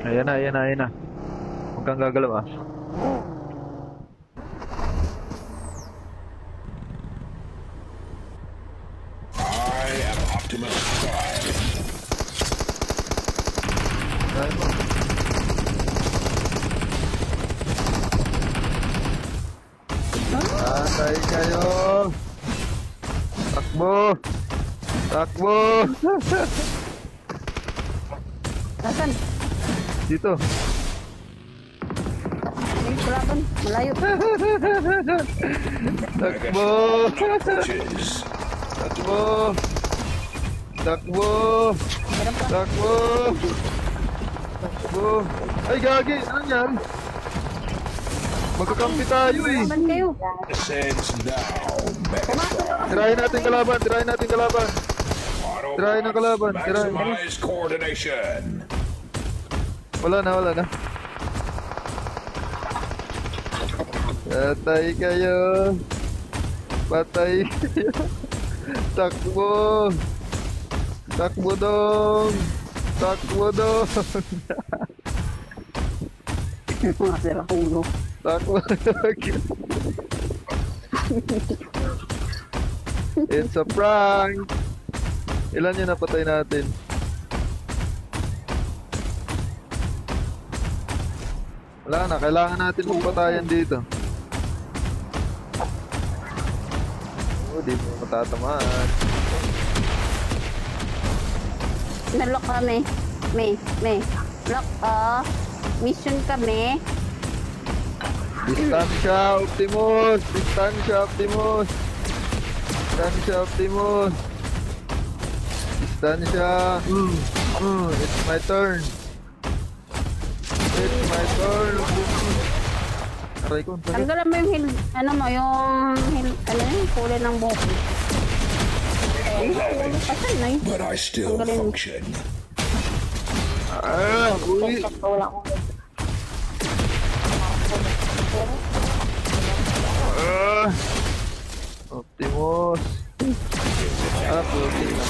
Ayan na, ayan na, ayan na. Huwag kang gagalaw ah. I am Optimus Prime. Dahil mo. Atay kayo. Takbo. Takbo. Nasaan? Dito. Ay, kulaban. Malayo. Takbo. Punches. Takbo. Takbo. Meron pa. Takbo. Takbo. Ay, gagi. Ano yan? Magkakampi tayo eh. Kulaban kayo. Descends now, Megatron. Tirahin natin kalaban. Tirahin natin kalaban. Tirahin ang kalaban. Tirahin. Maximize coordination. Wala na, wala na. Patay kayo. Patay kayo. Takbo. Takbo dong. Takbo dong. Mga sira ulo. Takbo. It's a prank. Ilan yung napatay natin? Wala na, kailangan natin magpatayan dito. Oh, di mo matatamaan. Nalock kami. May. Lock, mission kami. Distansya, Optimus! Distansya, Optimus! Distansya, Optimus! Distansya! It's my turn! It's my turn! Aray ko, ang sakit. Tanggalan mo yung kulay ng buhok. Pasan na yun. But I still function. Uy! Wala ko. Optimus! Puti naman.